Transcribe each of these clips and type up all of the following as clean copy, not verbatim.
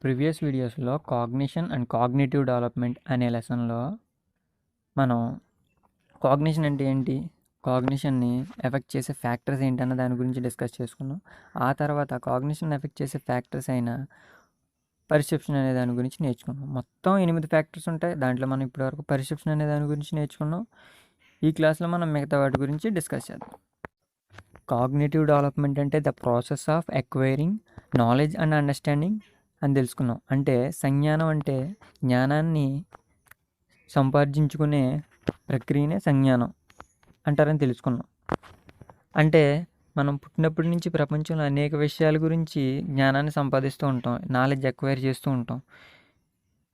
Previous వీడియోస్లో cognition and cognitive development అనే లెసన్లో మనం కాగ్నిషన్ అంటే ఏంటి, కాగ్నిషన్ని ఎఫెక్ట్ చేసే ఫ్యాక్టర్స్ ఏంటన్న దాని గురించి డిస్కస్ చేసుకున్నాం. ఆ తర్వాత కాగ్నిషన్ ఎఫెక్ట్ చేసే ఫ్యాక్టర్స్ అయిన పర్సెప్షన్ అనే దాని గురించి నేర్చుకున్నాం. మొత్తం 8 ఫ్యాక్టర్స్ ఉంటాయి. దాంట్లో మనం ఇప్పటివరకు పర్సెప్షన్ అనే దాని గురించి నేర్చుకున్నాం. ఈ క్లాస్లో మనం మిగతా వాటి గురించి డిస్కస్ చేద్దాం. కాగ్నిటివ్ డెవలప్మెంట్ అంటే the process of acquiring knowledge and understanding అని తెలుసుకున్నాం. అంటే సంజ్ఞానం అంటే జ్ఞానాన్ని సంపాదించుకునే ప్రక్రియనే సంజ్ఞానం అంటారని తెలుసుకున్నాం. అంటే మనం పుట్టినప్పటి నుంచి ప్రపంచంలో అనేక విషయాల గురించి జ్ఞానాన్ని సంపాదిస్తూ ఉంటాం, నాలెడ్జ్ ఎక్వైర్ చేస్తూ ఉంటాం.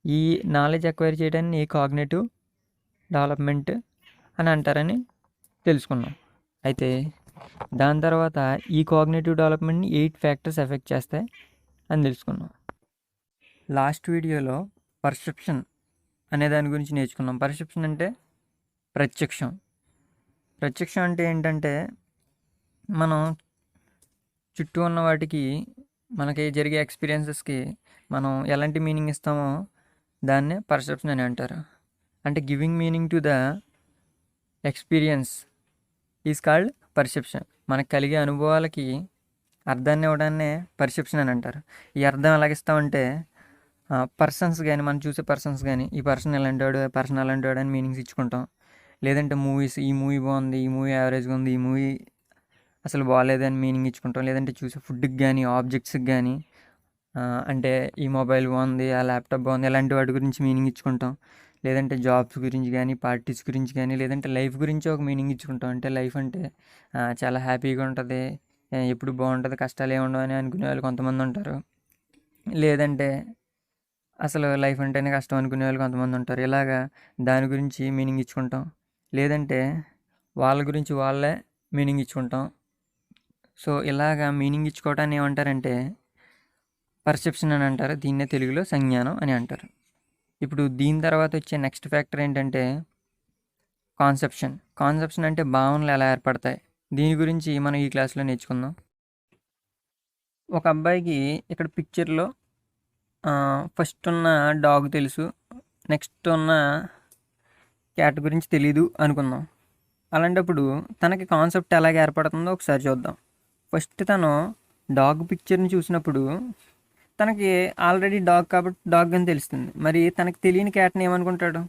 ఈ నాలెడ్జ్ ఎక్వైర్ చేయడాన్ని కాగ్నిటివ్ డెవలప్మెంట్ అని అంటారని తెలుసుకున్నాం. అయితే దాని తర్వాత ఈ కాగ్నిటివ్ డెవలప్మెంట్ని 8 ఫ్యాక్టర్స్ ఎఫెక్ట్ చేస్తాయి అని తెలుసుకున్నాం. లాస్ట్ వీడియోలో పర్సెప్షన్ అనే దాని గురించి నేర్చుకున్నాం. పర్సెప్షన్ అంటే ప్రత్యక్షం. ప్రత్యక్షం అంటే ఏంటంటే మనం చుట్టూ ఉన్న వాటికి, మనకి జరిగే ఎక్స్పీరియన్సెస్కి మనం ఎలాంటి మీనింగ్ ఇస్తామో దాన్నే పర్సెప్షన్ అని అంటారు. అంటే giving meaning to the experience is called perception. మనకు కలిగే అనుభవాలకి అర్థాన్ని ఇవ్వడాన్నే పర్సెప్షన్ అని అంటారు. ఈ అర్థం ఎలాగిస్తామంటే పర్సన్స్ కానీ, మనం చూసే పర్సన్స్ కానీ, ఈ పర్సన్ ఎలాంటి వాడు, పర్సన్ అలాంటి వాడు అని మీనింగ్స్ ఇచ్చుకుంటాం. లేదంటే మూవీస్, ఈ మూవీ బాగుంది, ఈ మూవీ యావరేజ్గా ఉంది, ఈ మూవీ అసలు బాగాలేదు అని మీనింగ్ ఇచ్చుకుంటాం. లేదంటే చూసే ఫుడ్కి కానీ, ఆబ్జెక్ట్స్కి కానీ, అంటే ఈ మొబైల్ బాగుంది, ఆ ల్యాప్టాప్ బాగుంది, ఇలాంటి వాటి గురించి మీనింగ్ ఇచ్చుకుంటాం. లేదంటే జాబ్స్ గురించి కానీ, పార్టీస్ గురించి కానీ, లేదంటే లైఫ్ గురించి ఒక మీనింగ్ ఇచ్చుకుంటాం. అంటే లైఫ్ అంటే చాలా హ్యాపీగా ఉంటుంది, ఎప్పుడు బాగుంటుంది, కష్టాలు ఏమి ఉండవు అని అనుకునే వాళ్ళు కొంతమంది ఉంటారు. లేదంటే అసలు లైఫ్ అంటేనే కష్టం అనుకునే వాళ్ళు కొంతమంది ఉంటారు. ఇలాగా దాని గురించి మీనింగ్ ఇచ్చుకుంటాం. లేదంటే వాళ్ళ గురించి వాళ్ళే మీనింగ్ ఇచ్చుకుంటాం. సో ఇలాగా మీనింగ్ ఇచ్చుకోవటాన్ని ఏమంటారంటే పర్సెప్షన్ అని అంటారు. దీన్నే తెలుగులో సంజ్ఞానం అని అంటారు. ఇప్పుడు దీని తర్వాత వచ్చే నెక్స్ట్ ఫ్యాక్టర్ ఏంటంటే కాన్సెప్షన్. కాన్సెప్షన్ అంటే భావనలు ఎలా ఏర్పడతాయి, దీని గురించి మనం ఈ క్లాస్లో నేర్చుకుందాం. ఒక అబ్బాయికి ఇక్కడ పిక్చర్లో ఫస్ట్ ఉన్న డాగ్ తెలుసు, నెక్స్ట్ ఉన్న క్యాట్ గురించి తెలీదు అనుకుందాం. అలాంటప్పుడు తనకి కాన్సెప్ట్ ఎలాగ ఏర్పడుతుందో ఒకసారి చూద్దాం. ఫస్ట్ తను డాగ్ పిక్చర్ని చూసినప్పుడు తనకి ఆల్రెడీ డాగ్ కాబట్టి డాగ్ అని తెలుస్తుంది. మరి తనకి తెలియని క్యాట్ని ఏమనుకుంటాడు,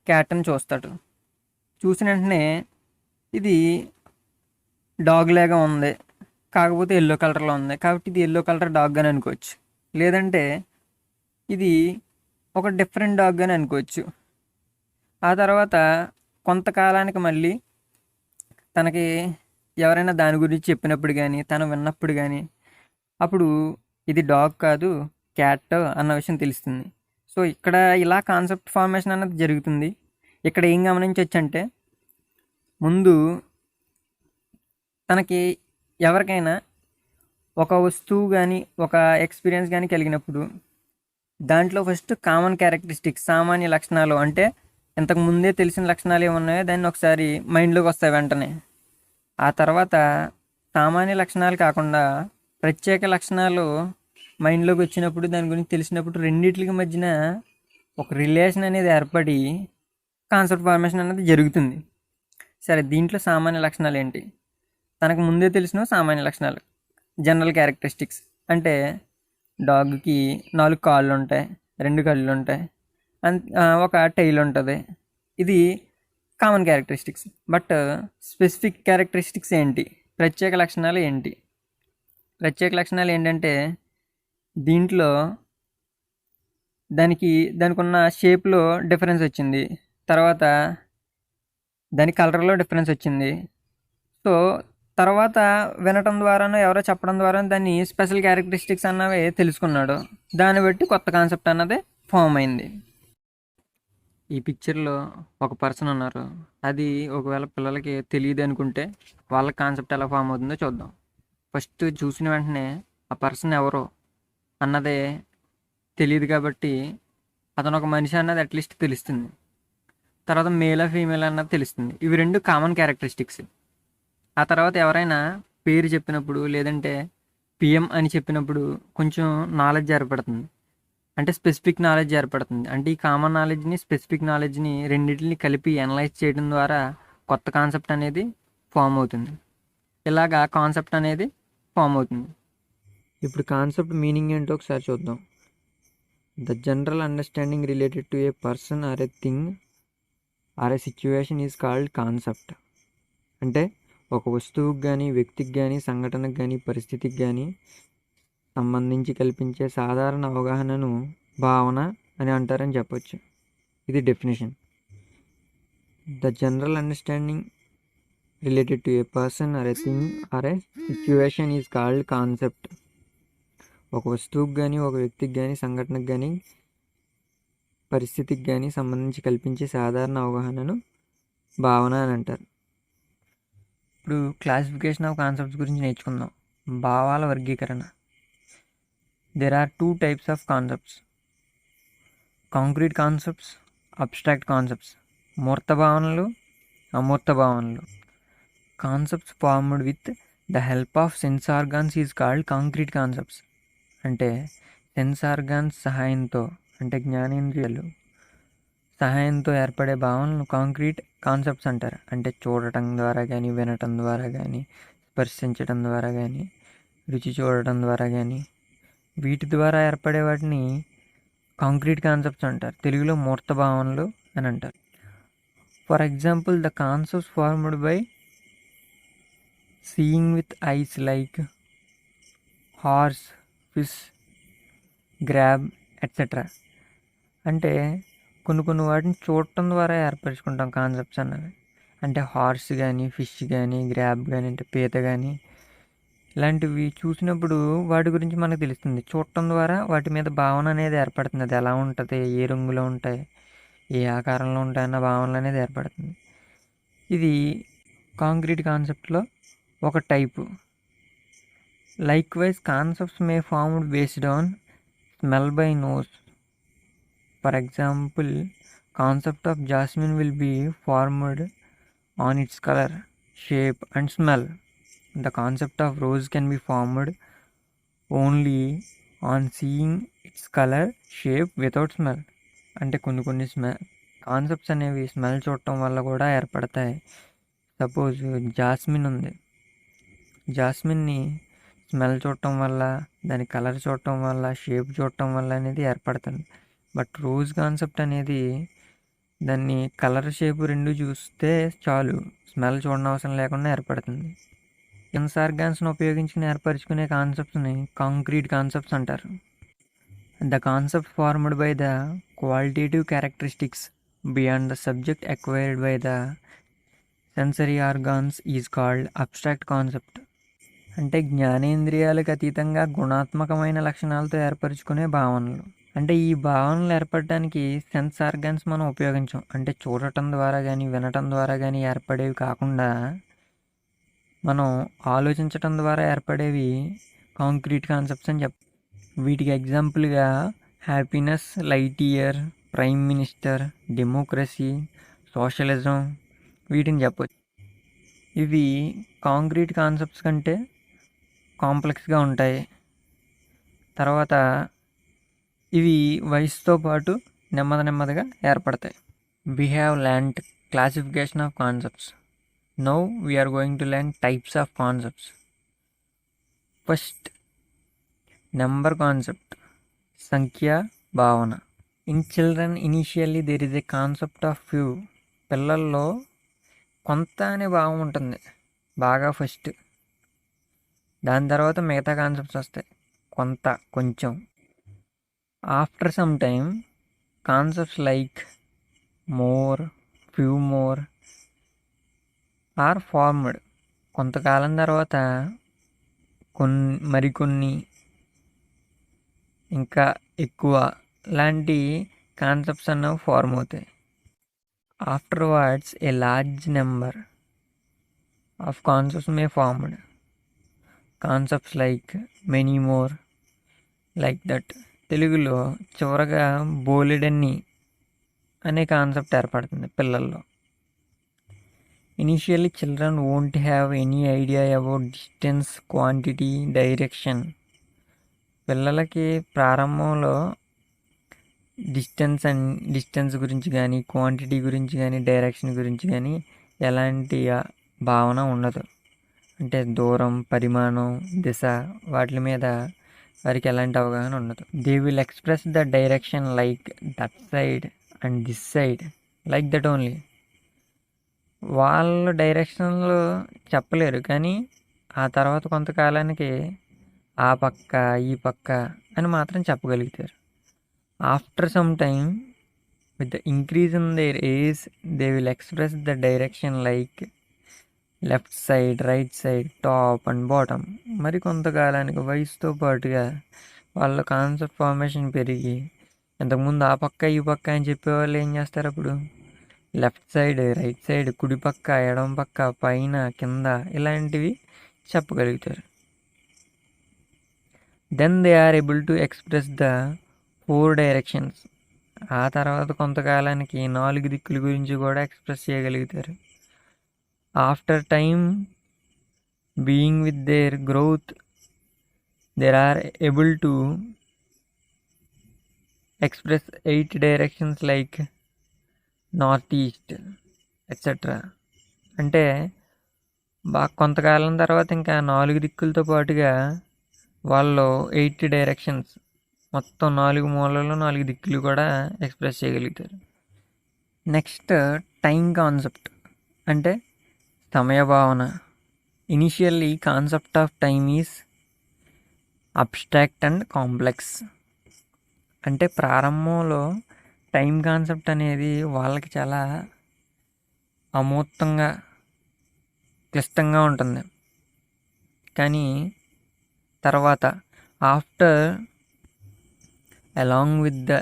క్యాట్ అని చూస్తాడు. చూసిన వెంటనే ఇది డాగ్ లాగా ఉంది, కాకపోతే ఎల్లో కలర్లో ఉంది కాబట్టి ఇది ఎల్లో కలర్ డాగ్ అని అనుకోవచ్చు. లేదంటే ఇది ఒక డిఫరెంట్ డాగ్ అని అనుకోవచ్చు. ఆ తర్వాత కొంతకాలానికి మళ్ళీ తనకి ఎవరైనా దాని గురించి చెప్పినప్పుడు కానీ, తను విన్నప్పుడు కానీ, అప్పుడు ఇది డాగ్ కాదు క్యాట్ అన్న విషయం తెలుస్తుంది. సో ఇక్కడ ఇలా కాన్సెప్ట్ ఫార్మేషన్ అన్నది జరుగుతుంది. ఇక్కడ ఏం గమనించవచ్చు అంటే, ముందు తనకి ఎవరికైనా ఒక వస్తువు కానీ, ఒక ఎక్స్పీరియన్స్ కానీ కలిగినప్పుడు దాంట్లో ఫస్ట్ కామన్ క్యారెక్టరిస్టిక్స్, సామాన్య లక్షణాలు, అంటే ఇంతకు ముందే తెలిసిన లక్షణాలు ఏమున్నాయో దాన్ని ఒకసారి మైండ్లోకి వస్తాయి వెంటనే. ఆ తర్వాత సామాన్య లక్షణాలు కాకుండా ప్రత్యేక లక్షణాలు మైండ్లోకి వచ్చినప్పుడు, దాని గురించి తెలిసినప్పుడు రెండింటికి మధ్యన ఒక రిలేషన్ అనేది ఏర్పడి కాన్సెప్ట్ ఫార్మేషన్ అనేది జరుగుతుంది. సరే, దీంట్లో సామాన్య లక్షణాలు ఏంటి? తనకు ముందే తెలిసిన సామాన్య లక్షణాలు, జనరల్ క్యారెక్టరిస్టిక్స్. అంటే డాగ్కి 4 కాళ్ళు ఉంటాయి, 2 కళ్ళు ఉంటాయి, ఒక టైల్ ఉంటుంది. ఇది common characteristics. But specific characteristics ఏంటి, ప్రత్యేక లక్షణాలు ఏంటి? ప్రత్యేక లక్షణాలు ఏంటంటే దీంట్లో దానికి ఉన్న షేప్లో డిఫరెన్స్ వచ్చింది, తర్వాత దాని కలర్లో డిఫరెన్స్ వచ్చింది. సో తర్వాత వినటం ద్వారానో ఎవరో చెప్పడం ద్వారా దాన్ని స్పెషల్ క్యారెక్టరిస్టిక్స్ అన్నవి తెలుసుకున్నాడు. దాన్ని బట్టి కొత్త కాన్సెప్ట్ అన్నది ఫామ్ అయింది. ఈ పిక్చర్లో ఒక పర్సన్ ఉన్నారు. అది ఒకవేళ పిల్లలకి తెలియదు అనుకుంటే వాళ్ళ కాన్సెప్ట్ ఎలా ఫామ్ అవుతుందో చూద్దాం. ఫస్ట్ చూసిన వెంటనే ఆ పర్సన్ ఎవరో అన్నదే తెలియదు కాబట్టి అతను ఒక మనిషి అన్నది అట్లీస్ట్ తెలుస్తుంది. తర్వాత మేలా ఫీమేల్ అన్నది తెలుస్తుంది. ఇవి 2 కామన్ క్యారెక్టరిస్టిక్స్. ఆ తర్వాత ఎవరైనా పేరు చెప్పినప్పుడు, లేదంటే పిఎం అని చెప్పినప్పుడు కొంచెం నాలెడ్జ్ ఏర్పడుతుంది. అంటే స్పెసిఫిక్ నాలెడ్జ్ ఏర్పడుతుంది. అంటే ఈ కామన్ నాలెడ్జ్ని స్పెసిఫిక్ నాలెడ్జ్ని రెండింటిని కలిపి అనలైజ్ చేయడం ద్వారా కొత్త కాన్సెప్ట్ అనేది ఫామ్ అవుతుంది. ఇలాగా కాన్సెప్ట్ అనేది ఫామ్ అవుతుంది. ఇప్పుడు కాన్సెప్ట్ మీనింగ్ ఏంటో ఒకసారి చూద్దాం. The general understanding related to A person are a thing or a situation is called concept. అంటే ఒక వస్తువుకి కానీ, వ్యక్తికి కానీ, సంఘటనకు కానీ, పరిస్థితికి కానీ సంబంధించి కల్పించే సాధారణ అవగాహనను భావన అని అంటారని చెప్పొచ్చు. ఇది definition. The general understanding related to A person are a thing or a situation is called concept. ఒక వస్తువుకి కానీ, ఒక వ్యక్తికి కానీ, సంఘటనకు కానీ, పరిస్థితికి కానీ సంబంధించి కల్పించే సాధారణ అవగాహనను భావన అని అంటారు. ఇప్పుడు క్లాసిఫికేషన్ ఆఫ్ కాన్సెప్ట్స్ గురించి నేర్చుకుందాం. భావాల వర్గీకరణ. There are 2 types of concepts: concrete concepts, abstract concepts. మూర్త భావనలు, అమూర్త భావనలు. Concepts formed with the help of sense organs is called concrete concepts. అంటే సెన్స్ ఆర్గాన్స్ సహాయంతో, అంటే జ్ఞానేంద్రియాలు సహాయంతో ఏర్పడే భావనలు కాంక్రీట్ కాన్సెప్ట్స్ అంటారు. అంటే చూడటం ద్వారా కానీ, వినటం ద్వారా కానీ, స్పర్శించడం ద్వారా కానీ, రుచి చూడటం ద్వారా కానీ, వీటి ద్వారా ఏర్పడే వాటిని కాంక్రీట్ కాన్సెప్ట్స్ అంటారు. తెలుగులో మూర్త భావనలు అని అంటారు. For example, the concepts formed by seeing with ice like horse, fish, grab etcetera. అంటే కొన్ని వాటిని చూడటం ద్వారా ఏర్పరచుకుంటాం కాన్సెప్ట్స్ అన్నవి. అంటే హార్స్ కానీ, ఫిష్ కానీ, గ్రాబ్ కానీ, అంటే పీత కానీ, ఇలాంటివి చూసినప్పుడు వాటి గురించి మనకు తెలుస్తుంది. చూడటం ద్వారా వాటి మీద భావన అనేది ఏర్పడుతుంది. అది ఎలా ఉంటుంది, ఏ రంగులో ఉంటాయి, ఏ ఆకారంలో ఉంటాయన్న భావనలు అనేది ఏర్పడుతుంది. ఇది కాంక్రీట్ కాన్సెప్ట్లో ఒక type. Likewise concepts may formed based on smell by nose. For example, concept of jasmine will be formed on its colour, shape and smell. The concept of rose can be formed only on seeing its color, shape without smell. అంటే కొన్ని concepts అనేవి smell చూడటం వల్ల కూడా ఏర్పడతాయి. Suppose jasmine ఉంది, జాస్మిన్ని smell చూడటం వల్ల, దాని కలర్ చూడటం వల్ల, షేప్ చూడటం వల్ల అనేది ఏర్పడుతుంది. బట్ రోజ్ కాన్సెప్ట్ అనేది దాన్ని కలర్, షేప్ రెండు చూస్తే చాలు, స్మెల్ చూడనవసరం లేకుండా ఏర్పడుతుంది. సెన్స్ ఆర్గాన్స్ను ఉపయోగించుకుని ఏర్పరచుకునే కాన్సెప్ట్స్ని కాంక్రీట్ కాన్సెప్ట్స్ అంటారు. The concept formed by the qualitative characteristics beyond the subject acquired by the sensory organs is called abstract concept. అంటే జ్ఞానేంద్రియాలకు అతీతంగా గుణాత్మకమైన లక్షణాలతో ఏర్పరచుకునే భావనలు. అంటే ఈ భావనలు ఏర్పడటానికి సెన్స్ ఆర్గాన్స్ మనం ఉపయోగించాం. అంటే చూడటం ద్వారా కానీ, వినటం ద్వారా కానీ ఏర్పడేవి కాకుండా మనం ఆలోచించటం ద్వారా ఏర్పడేవి కాంక్రీట్ కాన్సెప్ట్స్ అని వీటికి ఎగ్జాంపుల్గా happiness, light year, prime minister, democracy, socialism వీటిని చెప్పొచ్చు. ఇవి కాంక్రీట్ కాన్సెప్ట్స్ కంటే కాంప్లెక్స్గా ఉంటాయి. తర్వాత ఇవి వయసుతో పాటు నెమ్మదిగా ఏర్పడతాయి. We have learnt classification of concepts. Now we are going to learn types of concepts. First, number concept, sankhya bhavana. In children, initially there is a concept of few. పిల్లల్లో కొంత అనే భావం ఉంటుంది బాగా ఫస్ట్. దాని తర్వాత మిగతా కాన్సెప్ట్స్ వస్తాయి, కొంత, కొంచెం. After some time concepts like more, few more or formed. కొంతకాలం తర్వాత మరికొన్ని, ఇంకా ఎక్కువ లాంటి కాన్సెప్ట్స్ అన్నవి ఫార్మ్ అవుతాయి. Afterwards a large number of concepts may formed. Concepts like many more, like that. తెలుగులో చివరగా బోలెడన్ని అనే కాన్సెప్ట్ ఏర్పడుతుంది పిల్లల్లో. Initially children won't have any idea about distance, quantity, direction. పిల్లలకి ప్రారంభంలో డిస్టెన్స్ గురించి కానీ, క్వాంటిటీ గురించి కానీ, డైరెక్షన్ గురించి కానీ ఎలాంటి భావన ఉండదు. అంటే దూరం, పరిమాణం, దిశ వాటి మీద వారికి ఎలాంటి అవగాహన ఉండదు. They will express the direction like that side and this side like that only. వాళ్ళు డైరెక్షన్లో చెప్పలేరు, కానీ ఆ తర్వాత కొంతకాలానికి ఆ పక్క ఈ పక్క అని మాత్రం చెప్పగలుగుతారు. After some time with the increase in their age they will express the direction like left side, right side, top and bottom. మరి కొంతకాలానికి వయసుతో పాటుగా వాళ్ళ కాన్సెప్ట్ ఫార్మేషన్ పెరిగి, ఇంతకుముందు ఆ పక్క ఈ పక్క అని చెప్పేవాళ్ళు ఏం చేస్తారు అప్పుడు లెఫ్ట్ సైడ్, రైట్ సైడ్, కుడి పక్క, ఎడమ పక్క, పైన, కింద ఇలాంటివి చెప్పగలుగుతారు. Then they are able to express the 4 directions. ఆ తర్వాత కొంతకాలానికి 4 దిక్కుల గురించి కూడా ఎక్స్ప్రెస్ చేయగలుగుతారు. After time being with their growth they are able to express 8 directions like north east etcetera. అంటే బాగా కొంతకాలం తర్వాత ఇంకా 4 దిక్కులతో పాటుగా వాళ్ళు 8 డైరెక్షన్స్, మొత్తం 4 మూలలు 4 దిక్కులు కూడా ఎక్స్ప్రెస్ చేయగలుగుతారు. నెక్స్ట్ టైం కాన్సెప్ట్ అంటే సమయ భావన. Initially concept of time is abstract and complex. అంటే ప్రారంభంలో టైం కాన్సెప్ట్ అనేది వాళ్ళకి చాలా అమూర్తంగా, క్లిష్టంగా ఉంటుంది. కానీ తర్వాత after along with the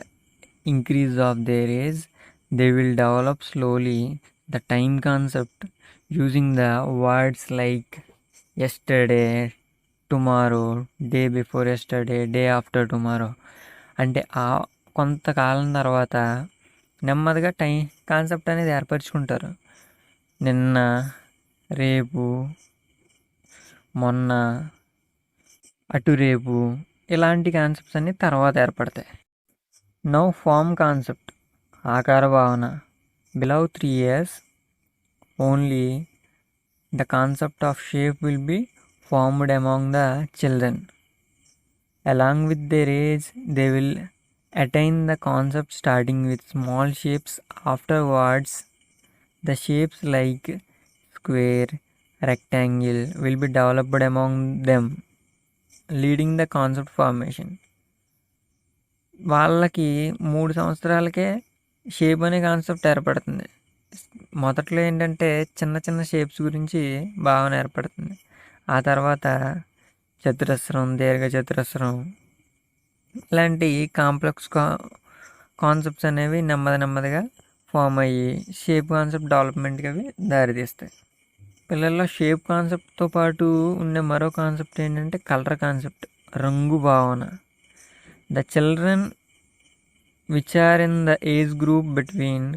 increase of their age they will develop slowly the time concept using the words like yesterday, tomorrow, day before yesterday, day after tomorrow. అంటే ఆ కొంతకాలం తర్వాత నెమ్మదిగా టైం కాన్సెప్ట్ అనేది ఏర్పరచుకుంటారు. నిన్న, రేపు, మొన్న, అటు రేపు ఇలాంటి కాన్సెప్ట్స్ అన్నీ తర్వాత ఏర్పడతాయి. నౌ ఫామ్ కాన్సెప్ట్, ఆకార భావన. Below 3 years only the concept of shape will be formed among the children. Along with their age they will attain the concept starting with small shapes. Afterwards the shapes like square, rectangle will be developed among them, leading the concept formation. వాళ్ళకి 3 సంవత్సరాలకే shape అనే concept ఏర్పడుతుంది. మొదట్లో ఏంటంటే చిన్న చిన్న shapes గురించి భావన ఏర్పడుతుంది. ఆ తర్వాత చతురస్రం, దీర్ఘచతురస్రం ఇలాంటి కాంప్లెక్స్ కాన్సెప్ట్స్ అనేవి నెమ్మదిగా ఫామ్ అయ్యి షేప్ కాన్సెప్ట్ డెవలప్మెంట్కి అవి దారితీస్తాయి. పిల్లల్లో షేప్ కాన్సెప్ట్తో పాటు ఉండే మరో కాన్సెప్ట్ ఏంటంటే కలర్ కాన్సెప్ట్, రంగు భావన. The children which are in the age group between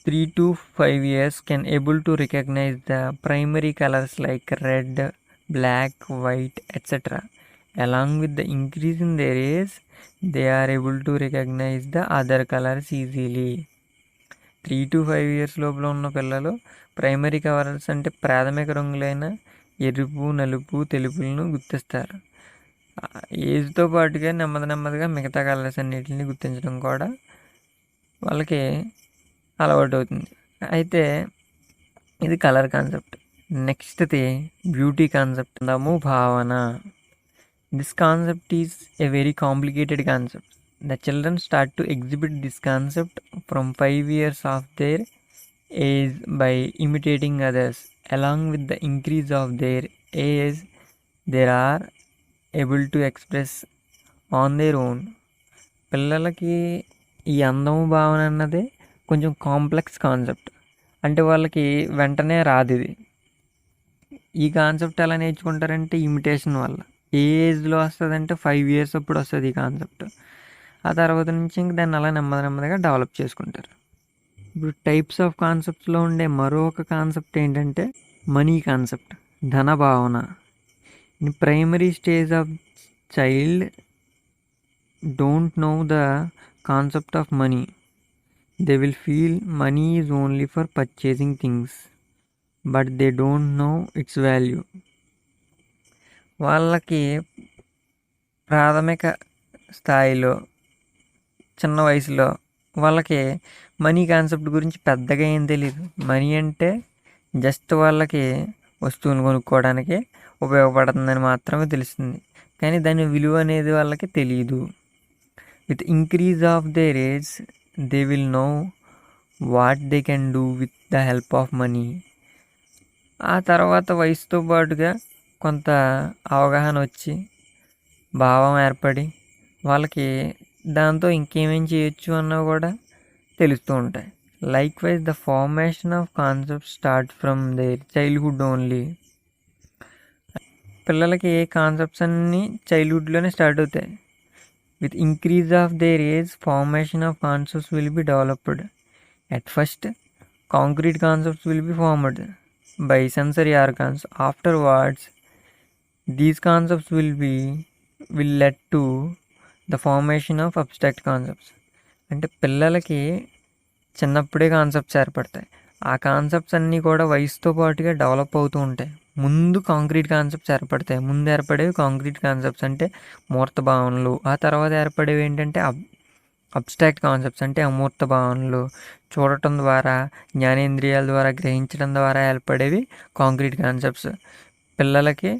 3 to 5 years can able to recognize the primary colors like red, black, white, etc. Along with the increase in their age, they are able to recognize the other colors easily. 3 to 5 years లోపల ఉన్న పిల్లలు primary colours అంటే ప్రాథమిక రంగులైన ఎరుపు, నలుపు, తెలుపులను గుర్తిస్తారు. ఏజ్తో పాటుగా నెమ్మదిగా మిగతా కలర్స్ అన్నిటిని గుర్తించడం కూడా వాళ్ళకి అలవాటు అవుతుంది. అయితే ఇది కలర్ కాన్సెప్ట్. నెక్స్ట్ది బ్యూటీ కాన్సెప్ట్, అందము భావన. This concept is a very complicated concept. The children start to exhibit this concept from 5 years of their age by imitating others. Along with the increase of their age, they are able to express on their own. పిల్లలకి ఈ అందము భావన అన్నది కొంచెం complex concept. అంటే వాళ్ళకి వెంటనే రాదు ఇది. ఈ కాన్సెప్ట్ ఎలా నేర్చుకుంటారంటే ఇమిటేషన్ వల్ల. ఏ ఏజ్లో వస్తుందంటే 5 years అప్పుడు వస్తుంది ఈ కాన్సెప్ట్. ఆ తర్వాత నుంచి ఇంక దాన్ని అలా నెమ్మదిగా డెవలప్ చేసుకుంటారు. ఇప్పుడు టైప్స్ ఆఫ్ కాన్సెప్ట్స్లో ఉండే మరొక కాన్సెప్ట్ ఏంటంటే మనీ కాన్సెప్ట్, ధన భావన. In primary stage of child don't know the concept of money. They will feel money is only for purchasing things, but they don't know its value. వాళ్ళకి ప్రాథమిక స్థాయిలో చిన్న వయసులో వాళ్ళకి మనీ కాన్సెప్ట్ గురించి పెద్దగా ఏం తెలియదు. మనీ అంటే జస్ట్ వాళ్ళకి వస్తువులు కొనుక్కోవడానికి ఉపయోగపడుతుందని మాత్రమే తెలుస్తుంది, కానీ దాని విలువ అనేది వాళ్ళకి తెలియదు. With increase of their age they will know what they can do with the help of money. ఆ తర్వాత వయసుతో పాటుగా కొంత అవగాహన వచ్చి భావం ఏర్పడి వాళ్ళకి దాంతో ఇంకేమేం చేయొచ్చు అన్నవి కూడా తెలుస్తూ ఉంటాయి. Likewise the formation of concept start from their childhood only. పిల్లలకి ఏ కాన్సెప్ట్స్ అన్నీ చైల్డ్హుడ్లోనే స్టార్ట్ అవుతాయి. With increase of their age formation of concepts will be developed. At first concrete concepts will be formed by sensory organs. Afterwards, these concepts will lead to the formation of abstract concepts. అంటే పిల్లలకి చిన్నప్పుడే concepts ఏర్పడతాయి. ఆ concepts అన్నీ కూడా వయసుతో పాటుగా develop అవుతూ ఉంటాయి. ముందు కాంక్రీట్ కాన్సెప్ట్స్ ఏర్పడతాయి. ముందు ఏర్పడేవి కాంక్రీట్ కాన్సెప్ట్స్ అంటే మూర్త భావనలు. ఆ తర్వాత ఏర్పడేవి ఏంటంటే అబ్స్ట్రాక్ట్ కాన్సెప్ట్స్ అంటే అమూర్త భావనలు. చూడటం ద్వారా, జ్ఞానేంద్రియాల ద్వారా గ్రహించడం ద్వారా ఏర్పడేవి కాంక్రీట్ కాన్సెప్ట్స్. పిల్లలకి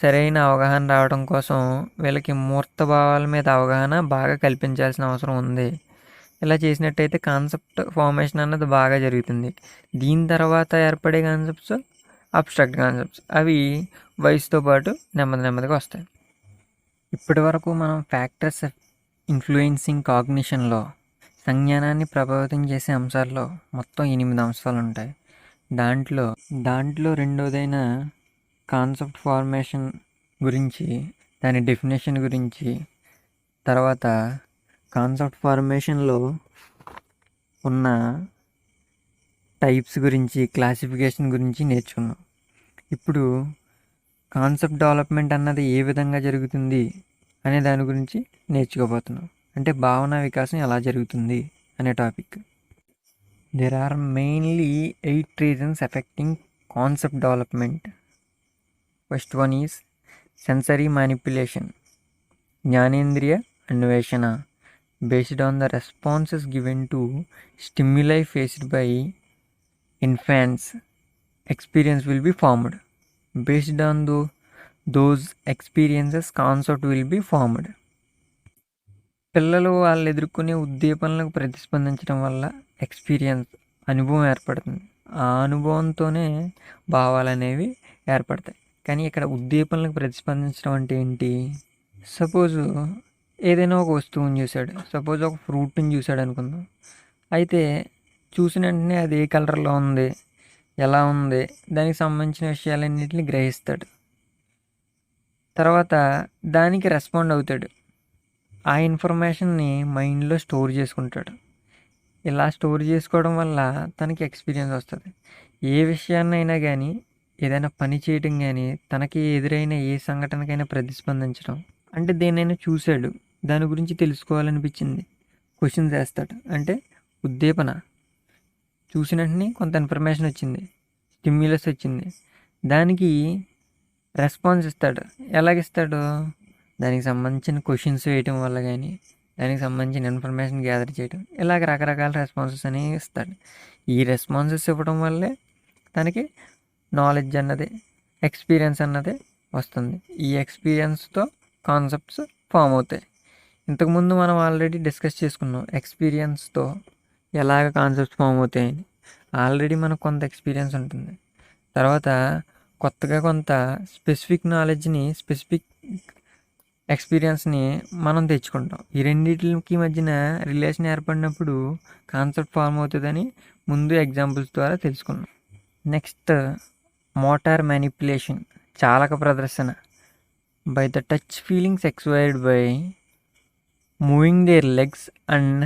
సరైన అవగాహన రావడం కోసం వీళ్ళకి మూర్త భావాల మీద అవగాహన బాగా కల్పించాల్సిన అవసరం ఉంది. ఇలా చేసినట్టయితే కాన్సెప్ట్ ఫార్మేషన్ అన్నది బాగా జరుగుతుంది. దీని తర్వాత ఏర్పడే కాన్సెప్ట్స్ అబ్స్ట్రాక్ట్ కాన్సెప్ట్స్. అవి వయసుతో పాటు నెమ్మదిగా వస్తాయి. ఇప్పటి వరకు మనం ఫ్యాక్టర్స్ ఇన్ఫ్లుయెన్సింగ్ కాగ్నిషన్లో సంజ్ఞానాన్ని ప్రభావితం చేసే అంశాల్లో మొత్తం 8 అంశాలు ఉంటాయి. దాంట్లో రెండోదైన కాన్సెప్ట్ ఫార్మేషన్ గురించి, దాని డెఫినేషన్ గురించి, తర్వాత కాన్సెప్ట్ ఫార్మేషన్లో ఉన్న టైప్స్ గురించి, క్లాసిఫికేషన్ గురించి నేర్చుకున్నాం. ఇప్పుడు కాన్సెప్ట్ డెవలప్మెంట్ అన్నది ఏ విధంగా జరుగుతుంది అనే దాని గురించి నేర్చుకోబోతున్నాం. అంటే భావన వికాసం ఎలా జరుగుతుంది అనే topic. There are mainly 8 reasons effecting concept development. First one is sensory manipulation, జ్ఞానేంద్రియ అన్వేషణ. Based on the responses given to stimuli faced by infants, experience will be formed. Based on those experiences concept will be formed. పిల్లలు వాళ్ళు ఎదుర్కొనే ఉద్దీపనలకు ప్రతిస్పందించడం వల్ల experience, అనుభవం ఏర్పడుతుంది. ఆ అనుభవంతోనే భావాలు అనేవి ఏర్పడతాయి. కానీ ఇక్కడ ఉద్దీపనలకు ప్రతిస్పందించడం అంటే ఏంటి? సపోజు ఏదైనా ఒక వస్తువుని చూశాడు, సపోజ్ ఒక ఫ్రూట్ని చూశాడు అనుకుందాం. అయితే చూసిన వెంటనే అది ఏ కలర్లో ఉంది, ఎలా ఉంది, దానికి సంబంధించిన విషయాలన్నింటినీ గ్రహిస్తాడు. తర్వాత దానికి రెస్పాండ్ అవుతాడు. ఆ ఇన్ఫర్మేషన్ని మైండ్లో స్టోర్ చేసుకుంటాడు. ఇలా స్టోర్ చేసుకోవడం వల్ల తనకి ఎక్స్పీరియన్స్ వస్తుంది. ఏ విషయాన్నైనా కానీ, ఏదైనా పని చేయడం కానీ, తనకి ఎదురైన ఏ సంఘటనకైనా ప్రతిస్పందించడం అంటే దేన్నైనా చూశాడు, దాని గురించి తెలుసుకోవాలనిపించింది, క్వశ్చన్స్ వేస్తాడు. అంటే ఉద్దీపన. చూసిన వెంటనే కొంత ఇన్ఫర్మేషన్ వచ్చింది, స్టిమ్యులస్ వచ్చింది, దానికి రెస్పాన్స్ ఇస్తాడు. ఎలాగిస్తాడు? దానికి సంబంధించిన క్వశ్చన్స్ వేయటం వల్ల కానీ, దానికి సంబంధించిన ఇన్ఫర్మేషన్ గ్యాదర్ చేయడం, ఇలాగ రకరకాల రెస్పాన్సెస్ అనేవి ఇస్తాడు. ఈ రెస్పాన్సెస్ ఇవ్వడం వల్లే తనకి నాలెడ్జ్ అన్నది, ఎక్స్పీరియన్స్ అన్నది వస్తుంది. ఈ ఎక్స్పీరియన్స్తో కాన్సెప్ట్స్ ఫామ్ అవుతాయి. ఇంతకుముందు మనం ఆల్రెడీ డిస్కస్ చేసుకున్నాం ఎక్స్పీరియన్స్తో ఎలాగ కాన్సెప్ట్స్ ఫామ్ అవుతాయని. ఆల్రెడీ మనకు కొంత ఎక్స్పీరియన్స్ ఉంటుంది. తర్వాత కొత్తగా కొంత స్పెసిఫిక్ నాలెడ్జ్ని, స్పెసిఫిక్ ఎక్స్పీరియన్స్ని మనం తెచ్చుకుంటాం. ఈ రెండింటికి మధ్యన రిలేషన్ ఏర్పడినప్పుడు కాన్సెప్ట్ ఫామ్ అవుతుందని ముందు ఎగ్జాంపుల్స్ ద్వారా తెలుసుకున్నాం. నెక్స్ట్ మోటార్ మ్యానిపులేషన్, చాలక ప్రదర్శన. By the touch feelings acquired by moving their legs and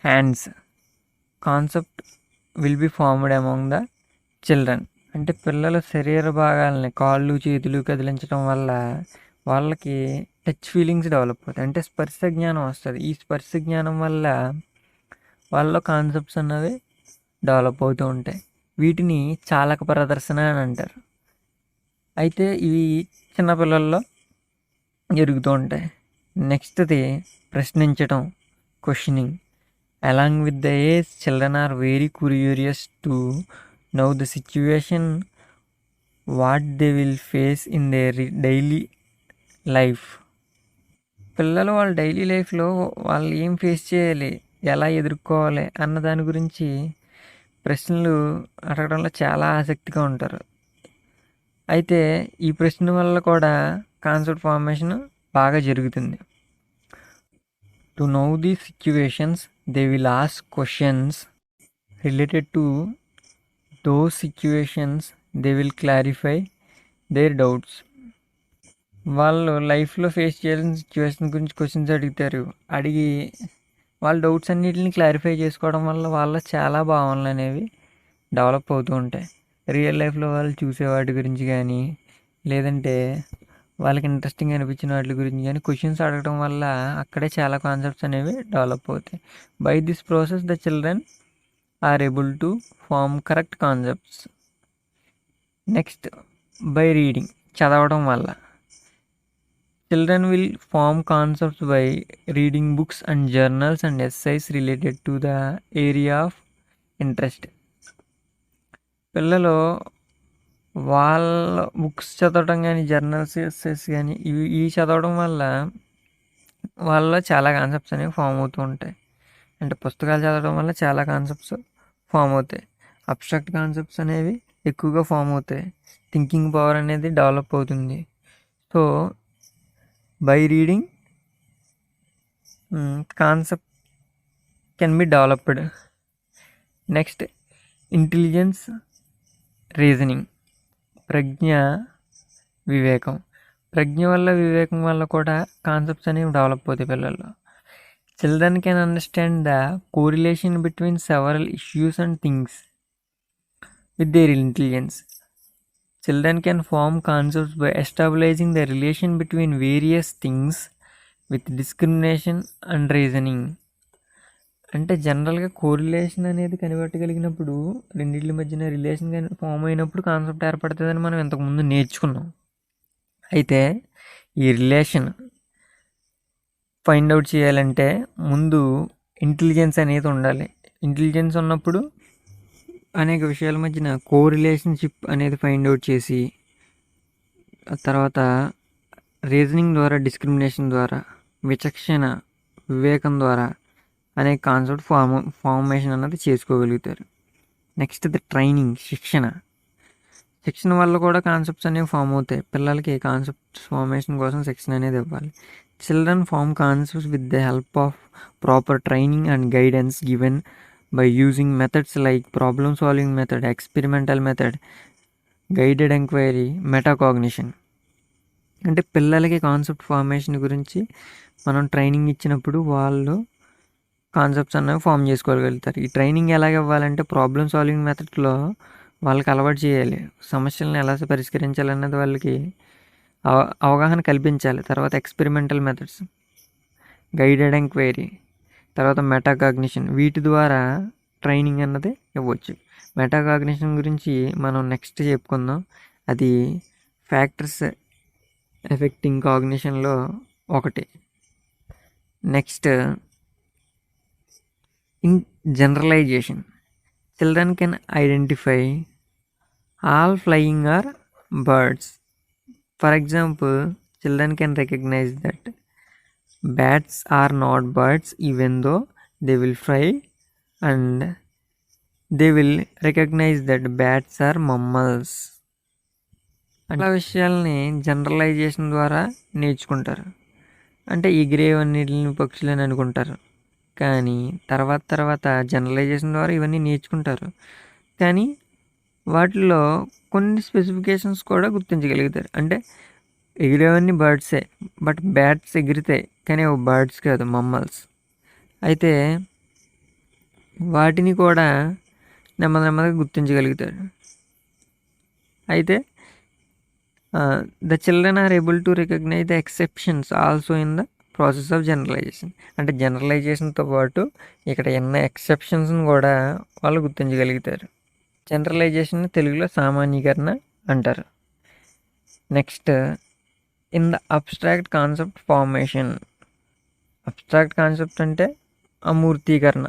hands, concept will be formed among the children. అంటే పిల్లల శరీర భాగాలని, కాళ్ళు చేతులు కదిలించడం వల్ల వాళ్ళకి టచ్ ఫీలింగ్స్ డెవలప్ అవుతాయి, అంటే స్పర్శ జ్ఞానం వస్తుంది. ఈ స్పర్శ జ్ఞానం వల్ల వాళ్ళ కాన్సెప్ట్స్ అన్నవి డెవలప్ అవుతూ ఉంటాయి. వీటిని చాలక ప్రదర్శన అని అంటారు. అయితే ఇవి చిన్నపిల్లల్లో జరుగుతూ ఉంటాయి. నెక్స్ట్ది ప్రశ్నించటం, questioning. Along with the age children are very curious to know the situation what they will face in their daily life. పిల్లలు వాళ్ళ డైలీ లైఫ్లో వాళ్ళు ఏం ఫేస్ చేయాలి, ఎలా ఎదుర్కోవాలి అన్న దాని గురించి ప్రశ్నలు అడగడంలో చాలా ఆసక్తిగా ఉంటారు. అయితే ఈ ప్రశ్న వల్ల కూడా కాన్సెప్ట్ ఫార్మేషన్ బాగా జరుగుతుంది. To know the situations they will ask questions related to those situations, they will clarify their doubts. వాళ్ళు లైఫ్లో ఫేస్ చేయాల్సిన సిచ్యువేషన్ గురించి క్వశ్చన్స్ అడిగి వాళ్ళ డౌట్స్ అన్నిటిని క్లారిఫై చేసుకోవడం వల్ల వాళ్ళ చాలా భావనలు అనేవి డెవలప్ అవుతూ ఉంటాయి. రియల్ లైఫ్లో వాళ్ళు చూసే వాటి గురించి కానీ, లేదంటే వాళ్ళకి ఇంట్రెస్టింగ్ అనిపించిన వాటి గురించి కానీ క్వశ్చన్స్ అడగడం వల్ల అక్కడే చాలా కాన్సెప్ట్స్ అనేవి డెవలప్ అవుతాయి. By this process the children are able to form correct concepts. Next, by reading, చదవడం వల్ల children will form concepts by reading books and journals and essays related to the area of interest. పిల్లలు వాళ్ళ books చదవడం కానీ, journals, essays కానీ ఇవి చదవడం వల్ల వాళ్ళ చాలా కాన్సెప్ట్స్ అనేవి ఫామ్ అవుతూ ఉంటాయి. అంటే పుస్తకాలు చదవడం వల్ల చాలా కాన్సెప్ట్స్ ఫామ్ అవుతాయి. అబ్స్ట్రాక్ట్ కాన్సెప్ట్స్ అనేవి ఎక్కువగా ఫామ్ అవుతాయి. థింకింగ్ పవర్ అనేది డెవలప్ అవుతుంది. So by reading, concept can be developed. Next, intelligence, reasoning. ప్రజ్ఞ, వివేకం. ప్రజ్ఞ వల్ల, వివేకం వల్ల కూడా కాన్సెప్ట్స్ అనేవి డెవలప్ అవుతాయి పిల్లల్లో. Children can understand the correlation between several issues and things with their intelligence. Children can form concepts by establishing the relation between various things with discrimination and reasoning. అంటే జనరల్గా కోరిలేషన్ అనేది కనిపెట్టగలిగినప్పుడు, రెండింటి మధ్యన relation కానీ form అయినప్పుడు concept ఏర్పడుతుందని మనం ఇంతకుముందు నేర్చుకున్నాం. అయితే ఈ రిలేషన్ ఫైండ్ అవుట్ చేయాలంటే ముందు ఇంటెలిజెన్స్ అనేది ఉండాలి. ఇంటెలిజెన్స్ ఉన్నప్పుడు అనేక విషయాల మధ్యన కోరిలేషన్షిప్ అనేది ఫైండ్ అవుట్ చేసి, తర్వాత రీజనింగ్ ద్వారా, డిస్క్రిమినేషన్ ద్వారా, విచక్షణ, వివేకం ద్వారా అనేక కాన్సెప్ట్ ఫార్మేషన్ అన్నది చేసుకోగలుగుతారు. నెక్స్ట్ ద ట్రైనింగ్, శిక్షణ వల్ల కూడా కాన్సెప్ట్స్ అనేవి ఫామ్ అవుతాయి. పిల్లలకి కాన్సెప్ట్స్ ఫార్మేషన్ కోసం శిక్షణ అనేది ఇవ్వాలి. Children form concepts with the help of proper training and guidance given by using methods like problem solving method, experimental method, guided inquiry, metacognition. అంటే పిల్లలకి కాన్సెప్ట్ ఫార్మేషన్ గురించి మనం ట్రైనింగ్ ఇచ్చినప్పుడు వాళ్ళు కాన్సెప్ట్స్ అనేవి ఫామ్ చేసుకోగలుగుతారు. ఈ ట్రైనింగ్ ఎలాగ ఇవ్వాలంటే ప్రాబ్లమ్ సాల్వింగ్ మెథడ్లో వాళ్ళకి అలవాటు చేయాలి. సమస్యలను ఎలా పరిష్కరించాలన్నది వాళ్ళకి అవగాహన కల్పించాలి. తర్వాత ఎక్స్పెరిమెంటల్ మెథడ్స్, గైడెడ్ ఎంక్వైరీ, తర్వాత మెటాకాగ్నిషన్, వీటి ద్వారా ట్రైనింగ్ అన్నది ఇవ్వచ్చు. మెటాకాగ్నిషన్ గురించి మనం నెక్స్ట్ చెప్పుకుందాం. అది ఫ్యాక్టర్స్ ఎఫెక్టింగ్ కాగ్నిషన్లో ఒకటి. Next, in generalisation. Children can identify all flying are birds. For example, children can recognise that bats are not birds even though they will fly, and they will recognize that bats are mammals. అట్లా విషయాల్ని generalisation ద్వారా నేర్చుకుంటారు. అంటే ఎగిరేవన్నిటిని పక్షులని అనుకుంటారు, కానీ తర్వాత generalisation ద్వారా ఇవన్నీ నేర్చుకుంటారు. కానీ వాటిలో కొన్ని స్పెసిఫికేషన్స్ కూడా గుర్తించగలుగుతారు. అంటే ఎగిరేవన్నీ బర్డ్సే, బట్ బ్యాట్స్ ఎగిరితాయి కానీ అవి బర్డ్స్ కాదు, మమ్మల్స్. అయితే వాటిని కూడా నెమ్మదిగా గుర్తించగలుగుతాడు. అయితే the children are able to recognise the exceptions also in the process of generalisation. అంటే జనరలైజేషన్తో పాటు ఇక్కడ ఉన్న ఎక్సెప్షన్స్ని కూడా వాళ్ళు గుర్తించగలుగుతారు. జనరలైజేషన్ తెలుగులో సామాన్యీకరణ అంటారు. Next, in the abstract concept formation. Abstract concept అంటే అమూర్తీకరణ.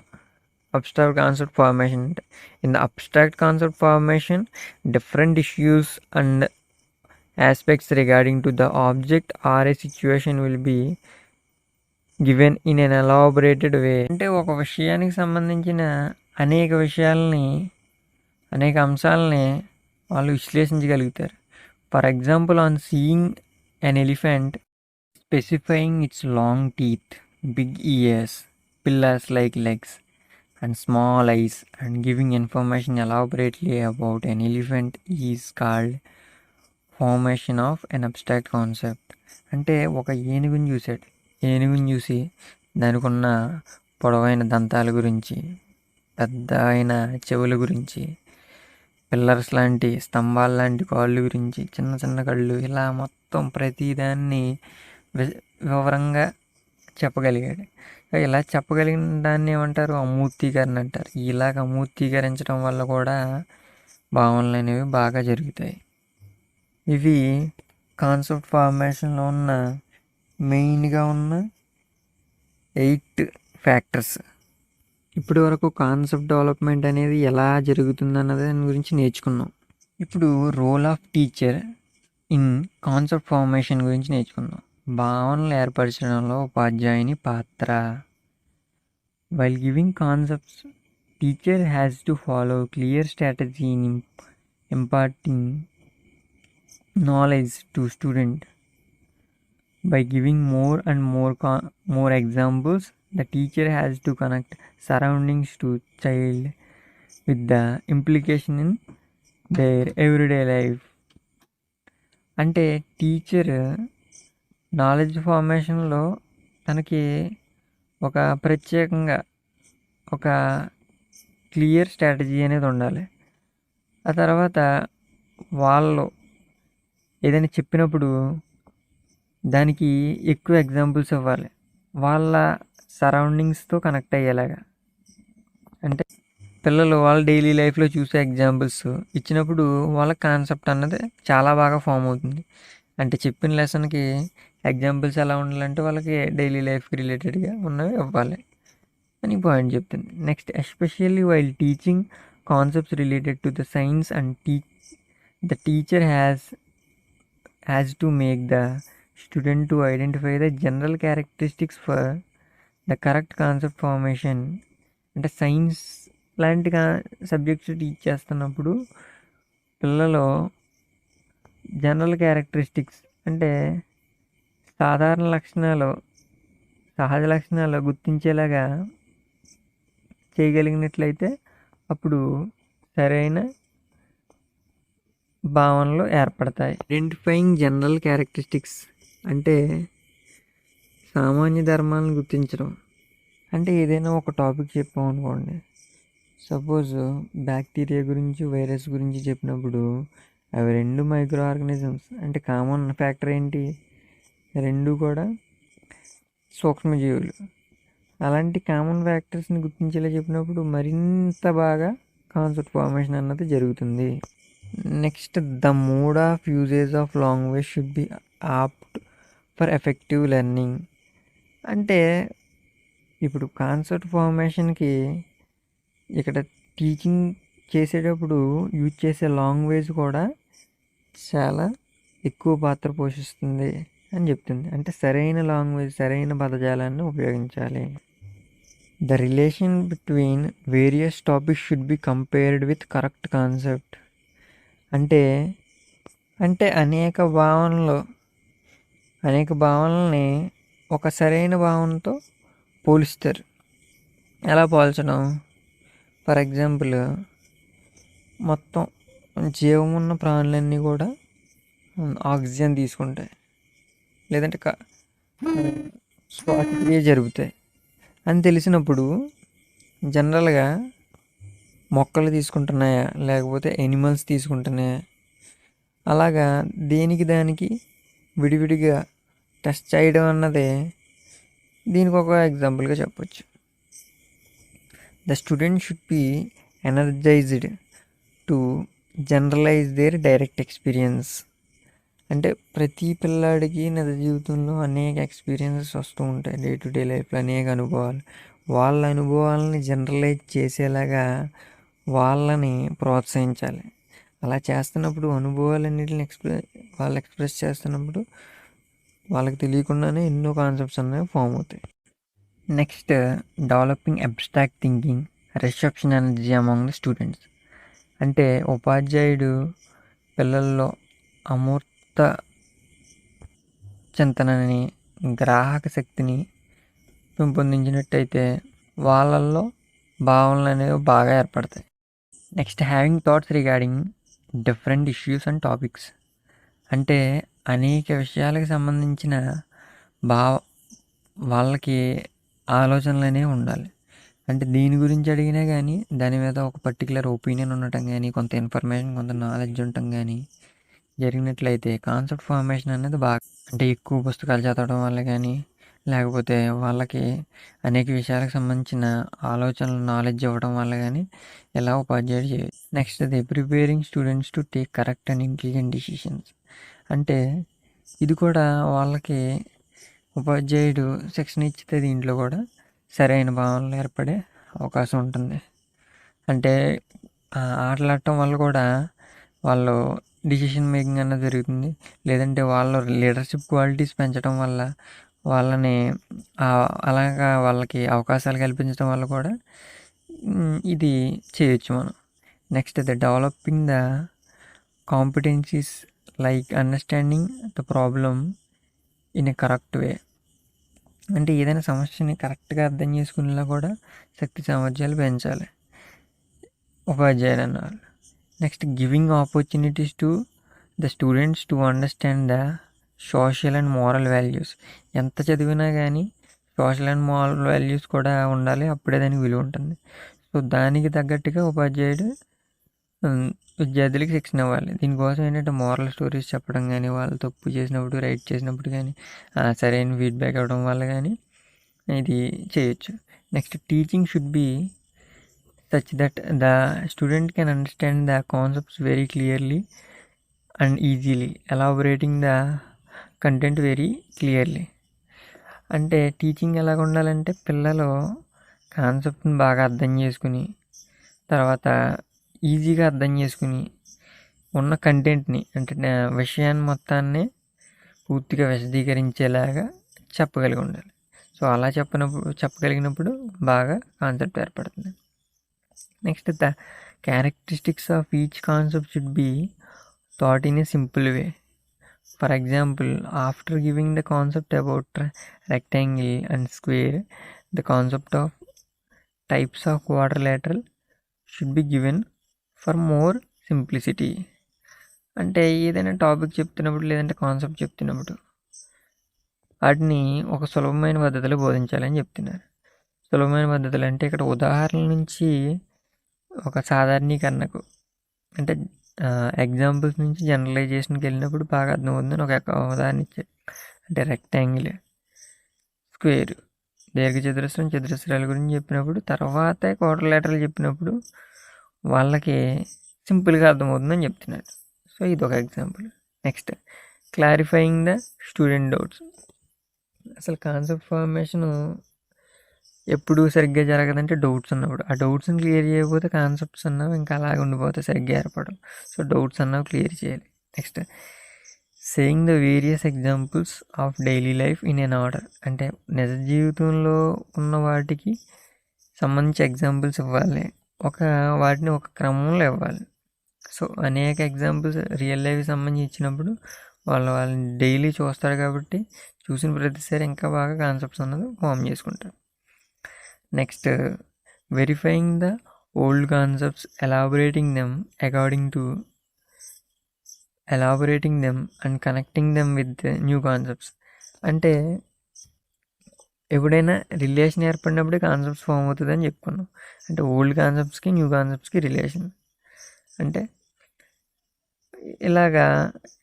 అబ్స్ట్రాక్ట్ కాన్సెప్ట్ ఫార్మేషన్ అంటే in the abstract concept formation different issues and aspects regarding to the object or a situation will be given in an elaborated way. అంటే ఒక విషయానికి సంబంధించిన అనేక విషయాలని, అనేక అంశాలని వాళ్ళు విశ్లేషించగలుగుతారు. For example, on seeing an elephant, specifying its long teeth, big ears, pillars like legs and small eyes, and giving information elaborately about an elephant is called formation of an abstract concept. అంటే ఒక ఏనుగుని చూశాడు, ఏనుగుని చూసి దానికి ఉన్న పొడవైన దంతాల గురించి, పెద్ద అయిన చెవుల గురించి, పిల్లర్స్ లాంటి స్తంభాల లాంటి కాళ్ళు గురించి, చిన్న చిన్న కళ్ళు, ఇలా మొత్తం ప్రతిదాన్ని వివరంగా చెప్పగలిగాడు. ఇలా చెప్పగలిగిన దాన్ని ఏమంటారు? అమూర్తీకరణ అంటారు. ఇలాగ అమూర్తీకరించడం వల్ల కూడా భావనలు అనేవి బాగా జరుగుతాయి. ఇవి కాన్సెప్ట్ ఫార్మేషన్లో ఉన్న మెయిన్గా ఉన్న 8 ఫ్యాక్టర్స్. ఇప్పటి వరకు కాన్సెప్ట్ డెవలప్మెంట్ అనేది ఎలా జరుగుతుంది అన్నది దాని గురించి నేర్చుకున్నాం. ఇప్పుడు role of teacher in concept formation గురించి నేర్చుకుందాం. భావనలు ఏర్పరచడంలో ఉపాధ్యాయుని పాత్ర. While giving concepts, teacher has to follow clear strategy in imparting knowledge to student. By giving more and more examples, the teacher has to connect surroundings to child with the implication in their everyday life. అంటే teacher knowledge ఫార్మేషన్లో తనకి ఒక ప్రత్యేకంగా ఒక clear strategy అనేది ఉండాలి. ఆ తర్వాత వాళ్ళు ఏదైనా చెప్పినప్పుడు దానికి ఎక్కువ ఎగ్జాంపుల్స్ ఇవ్వాలి, వాళ్ళ సరౌండింగ్స్తో కనెక్ట్ అయ్యేలాగా. అంటే పిల్లలు వాళ్ళ డైలీ లైఫ్లో చూసే ఎగ్జాంపుల్స్ ఇచ్చినప్పుడు వాళ్ళ కాన్సెప్ట్ అన్నది చాలా బాగా ఫామ్ అవుతుంది. అంటే చెప్పిన లెసన్కి ఎగ్జాంపుల్స్ ఎలా ఉండాలంటే వాళ్ళకి డైలీ లైఫ్కి రిలేటెడ్గా ఉన్నవి ఇవ్వాలి అని పాయింట్ చెప్తుంది. Next, especially while teaching concepts related to the science and the teacher has to make the student to identify the general characteristics for the correct concept formation. అంటే సైన్స్ లాంటి సబ్జెక్ట్స్ టీచ్ చేస్తున్నప్పుడు పిల్లలు general characteristics అంటే సాధారణ లక్షణాలు, సహజ లక్షణాలు గుర్తించేలాగా చేయగలిగినట్లయితే అప్పుడు సరైన భావనలు ఏర్పడతాయి. ఐడెంటిఫైయింగ్ జనరల్ క్యారెక్టరిస్టిక్స్ అంటే సామాన్య ధర్మాలను గుర్తించడం. అంటే ఏదైనా ఒక టాపిక్ చెప్పాం అనుకోండి, సపోజ్ బ్యాక్టీరియా గురించి, వైరస్ గురించి చెప్పినప్పుడు అవి 2 మైక్రో ఆర్గానిజమ్స్. అంటే కామన్ ఫ్యాక్టర్ ఏంటి? 2 కూడా సూక్ష్మజీవులు. అలాంటి కామన్ ఫ్యాక్టర్స్ని గుర్తించేలా చెప్పినప్పుడు మరింత బాగా కాన్సెప్ట్ ఫార్మేషన్ అన్నది జరుగుతుంది. Next, the mode of usage of language should be opt for effective learning. అంటే ఇప్పుడు కాన్సెప్ట్ ఫార్మేషన్కి ఇక్కడ టీచింగ్ చేసేటప్పుడు యూజ్ చేసే లాంగ్వేజ్ కూడా చాలా ఎక్కువ పాత్ర పోషిస్తుంది అని చెప్తుంది. అంటే సరైన లాంగ్వేజ్, సరైన పదజాలాన్ని ఉపయోగించాలి. The relation between various topics should be compared with correct concept. అంటే అనేక భావనల్ని ఒక సరైన భావనతో పోలుస్తారు. ఎలా పోల్చడం? ఫర్ ఎగ్జాంపుల్, మొత్తం జీవం ఉన్న ప్రాణులన్నీ కూడా ఆక్సిజన్ తీసుకుంటాయి, లేదంటే శ్వాసక్రియ జరుగుతాయి అని తెలిసినప్పుడు జనరల్గా మొక్కలు తీసుకుంటున్నాయా లేకపోతే ఎనిమల్స్ తీసుకుంటున్నాయా అలాగా దేనికి దానికి విడివిడిగా టెస్ట్ చేయడం అన్నది దీనికి ఒక ఎగ్జాంపుల్గా చెప్పొచ్చు. The student should be energised to generalise their direct experience. అంటే ప్రతి పిల్లాడికి నిజ జీవితంలో అనేక ఎక్స్పీరియన్సెస్ వస్తూ ఉంటాయి. డే టు డే లైఫ్లో అనేక అనుభవాలు. వాళ్ళ అనుభవాలని జనరలైజ్ చేసేలాగా వాళ్ళని ప్రోత్సహించాలి. అలా చేస్తున్నప్పుడు అనుభవాలన్నిటిని వాళ్ళు ఎక్స్ప్రెస్ చేస్తున్నప్పుడు వాళ్ళకి తెలియకుండానే ఎన్నో కాన్సెప్ట్స్ అనేవి ఫామ్ అవుతాయి. Next, developing abstract thinking, reception energy among the students. అంటే ఉపాధ్యాయుడు పిల్లల్లో అమూర్త చింతనని, గ్రాహక శక్తిని పెంపొందించినట్టయితే వాళ్ళల్లో భావనలు అనేవి బాగా ఏర్పడతాయి. Next, having thoughts regarding different issues and topics. అంటే అనేక విషయాలకు సంబంధించిన వాళ్ళకి ఆలోచనలు అనేవి ఉండాలి. అంటే దీని గురించి అడిగినా కానీ దాని మీద ఒక పర్టికులర్ ఒపీనియన్ ఉండటం కానీ, కొంత ఇన్ఫర్మేషన్, కొంత నాలెడ్జ్ ఉండటం కానీ జరిగినట్లయితే కాన్సెప్ట్ ఫార్మేషన్ అనేది బాగా, అంటే ఎక్కువ పుస్తకాలు చదవడం వల్ల కానీ, లేకపోతే వాళ్ళకి అనేక విషయాలకు సంబంధించిన ఆలోచనలు, నాలెడ్జ్ ఇవ్వడం వల్ల కానీ ఇలా ఉపాధ్యాయుడు చేయొచ్చు. Next, the preparing students to take correct and intelligent decisions. అంటే ఇది కూడా వాళ్ళకి ఉపాధ్యాయుడు శిక్షణ ఇచ్చితే దీంట్లో కూడా సరైన భావనలు ఏర్పడే అవకాశం ఉంటుంది. అంటే ఆటలాడటం వల్ల కూడా వాళ్ళు డిసిషన్ మేకింగ్ అన్నది జరుగుతుంది. లేదంటే వాళ్ళ లీడర్షిప్ క్వాలిటీస్ పెంచడం వల్ల వాళ్ళని అలాగా వాళ్ళకి అవకాశాలు కల్పించడం వల్ల కూడా ఇది చేయొచ్చు మనం. Next, the developing the competencies like understanding the problem in a correct way. అంటే ఏదైనా సమస్యని కరెక్ట్గా అర్థం చేసుకునేలా కూడా శక్తి సామర్థ్యాలు పెంచాలి ఉపాధ్యాయులు అన్నారు. Next, giving opportunities to the students to understand the social and moral values. ఎంత చదివినా కానీ సోషల్ అండ్ మోరల్ వాల్యూస్ కూడా ఉండాలి, అప్పుడే దానికి విలువ ఉంటుంది. సో దానికి తగ్గట్టుగా ఉపాధ్యాయుడు విద్యార్థులకి శిక్షణ ఇవ్వాలి. దీనికోసం ఏంటంటే మోరల్ స్టోరీస్ చెప్పడం కానీ, వాళ్ళు తప్పు చేసినప్పుడు, రైట్ చేసినప్పుడు కానీ సరైన ఫీడ్బ్యాక్ ఇవ్వడం వల్ల కానీ ఇది చేయొచ్చు. Next, teaching should be such that the student can understand the concepts very clearly and easily, elaborating the content very clearly. అంటే టీచింగ్ ఎలాగ ఉండాలంటే పిల్లలు కాన్సెప్ట్ని బాగా అర్థం చేసుకుని, తర్వాత ఈజీగా అర్థం చేసుకుని, ఉన్న కంటెంట్ని అంటే విషయాన్ని మొత్తాన్ని పూర్తిగా విశదీకరించేలాగా చెప్పగలిగి ఉండాలి. సో అలా చెప్పగలిగినప్పుడు బాగా కాన్సెప్ట్ ఏర్పడుతుంది. Next, the characteristics of each concept should be thought in a simple way. For example, after giving the concept about rectangle and square, the concept of types of quadrilateral should be given for more simplicity. అంటే ఏదైనా topic చెప్తున్నప్పుడు లేదంటే concept చెప్తున్నప్పుడు వాటిని ఒక సులభమైన పద్ధతిలో బోధించాలని చెప్తున్నారు. సులభమైన పద్ధతులు అంటే ఇక్కడ ఉదాహరణల నుంచి ఒక సాధారణీకరణకు, అంటే ఎగ్జాంపుల్స్ నుంచి జనరలైజేషన్కి వెళ్ళినప్పుడు బాగా అర్థమవుతుందని ఒక ఉదాహరణ ఇచ్చారు. అంటే రెక్టాంగిల్, స్క్వేర్, దీర్ఘచతురస్రం, చతురస్రాల గురించి చెప్పినప్పుడు తర్వాత క్వాడ్రిలేటరల్ చెప్పినప్పుడు వాళ్ళకి సింపుల్గా అర్థమవుతుందని చెప్తున్నారు. సో ఇది ఒక example. Next, clarifying the student doubts. అసలు కాన్సెప్ట్ ఫార్మేషను ఎప్పుడు సరిగ్గా జరగదంటే డౌట్స్ ఉన్నప్పుడు. ఆ డౌట్స్ని క్లియర్ చేయకపోతే కాన్సెప్ట్స్ అన్నవి ఇంకా అలాగే ఉండిపోతాయి, సరిగ్గా ఏర్పడవు. సో డౌట్స్ అన్నవి క్లియర్ చేయాలి. Next, saying the various examples of daily life in an order. అంటే నిజ జీవితంలో ఉన్న వాటికి సంబంధించి ఎగ్జాంపుల్స్ ఇవ్వాలి, వాటిని ఒక క్రమంలో ఇవ్వాలి. సో అనేక ఎగ్జాంపుల్స్ రియల్ లైఫ్కి సంబంధించి ఇచ్చినప్పుడు వాళ్ళని డైలీ చూస్తారు కాబట్టి చూసిన ప్రతిసారి ఇంకా బాగా కాన్సెప్ట్స్ అన్నది ఫామ్ చేసుకుంటారు. Next, verifying the old concepts, elaborating them and connecting them with new concepts. అంటే ఎప్పుడైనా రిలేషన్ ఏర్పడినప్పుడే కాన్సెప్ట్స్ ఫామ్ అవుతుందని చెప్పుకున్నాం. అంటే ఓల్డ్ కాన్సెప్ట్స్కి న్యూ కాన్సెప్ట్స్కి రిలేషన్ అంటే ఇలాగా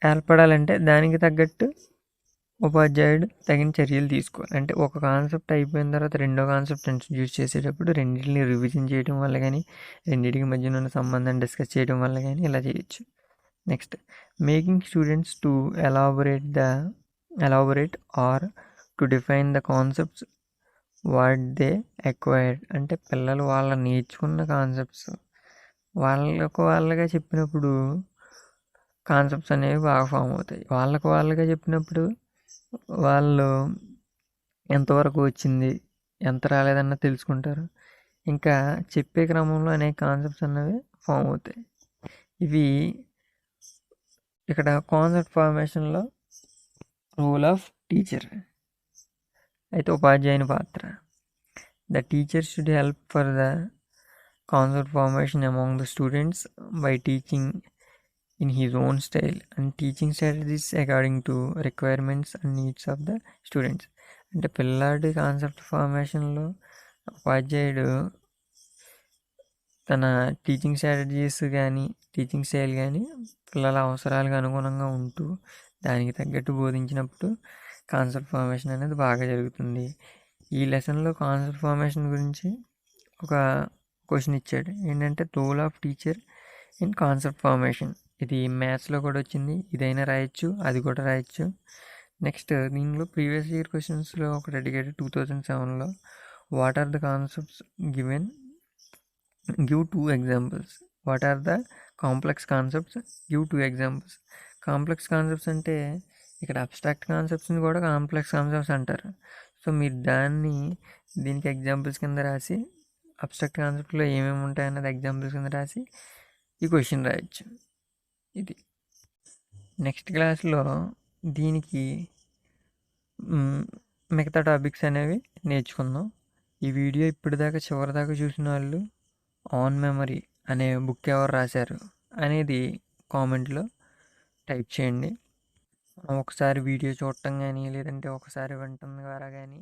ఏర్పడాలంటే దానికి తగ్గట్టు ఉపాధ్యాయుడు తగిన చర్యలు తీసుకోవాలి. అంటే ఒక కాన్సెప్ట్ అయిపోయిన తర్వాత రెండో కాన్సెప్ట్ ఇంట్రడ్యూస్ చేసేటప్పుడు రెండింటిని రివిజన్ చేయడం వల్ల కానీ, రెండింటికి మధ్యన ఉన్న సంబంధాన్ని డిస్కస్ చేయడం వల్ల కానీ ఇలా చేయొచ్చు. Next, making students to elaborate or to define the concepts what they acquired. అంటే పిల్లలు వాళ్ళ నేర్చుకున్న కాన్సెప్ట్స్ వాళ్ళగా చెప్పినప్పుడు కాన్సెప్ట్స్ అనేవి బాగా ఫామ్ అవుతాయి. వాళ్ళగా చెప్పినప్పుడు వాళ్ళు ఎంతవరకు వచ్చింది, ఎంత రాలేదన్న తెలుసుకుంటారు. ఇంకా చెప్పే క్రమంలో అనేక కాన్సెప్ట్స్ అనేవి ఫామ్ అవుతాయి. ఇవి ఇక్కడ కాన్సెప్ట్ ఫార్మేషన్లో రోల్ ఆఫ్ టీచర్. అయితే ఉపాధ్యాయుని పాత్ర. The teacher should help for the concept formation among the students by teaching in his own style and teaching strategies according to requirements and needs of the students. అంటే పిల్లాడి concept ఫార్మేషన్లో ఉపాధ్యాయుడు తన teaching strategies కానీ teaching style కానీ పిల్లల అవసరాలకు అనుగుణంగా ఉంటూ దానికి తగ్గట్టు బోధించినప్పుడు కాన్సెప్ట్ ఫార్మేషన్ అనేది బాగా జరుగుతుంది. ఈ లెసన్లో కాన్సెప్ట్ ఫార్మేషన్ గురించి ఒక క్వశ్చన్ ఇచ్చాడు. ఏంటంటే role of teacher in concept formation. ఇది మ్యాథ్స్లో కూడా వచ్చింది. ఇదైనా రాయొచ్చు, అది కూడా రాయొచ్చు. నెక్స్ట్, దీనిలో ప్రీవియస్ ఇయర్ క్వశ్చన్స్లో ఒకటి అడిగాడు 2007లో. What are the concepts given, give 2 examples. What are the complex concepts, give 2 examples. Complex concepts అంటే ఇక్కడ అబ్స్ట్రాక్ట్ కాన్సెప్ట్స్ని కూడా కాంప్లెక్స్ కాన్సెప్ట్స్ అంటారు. సో మీరు దీనికి ఎగ్జాంపుల్స్ కింద రాసి, అబ్స్ట్రాక్ట్ కాన్సెప్ట్లో ఏమేమి ఉంటాయన్నది ఎగ్జాంపుల్స్ కింద రాసి ఈ క్వశ్చన్ రాయొచ్చు. ఇది నెక్స్ట్ క్లాస్లో దీనికి మిగతా టాపిక్స్ అనేవి నేర్చుకుందాం. ఈ వీడియో ఇప్పటిదాకా చివరిదాకా చూసిన వాళ్ళు ఆన్ మెమరీ అనే బుక్ ఎవరు రాశారు అనేది కామెంట్లో టైప్ చేయండి. ఒకసారి వీడియో చూడటం కానీ లేదంటే ఒకసారి వినటం ద్వారా కానీ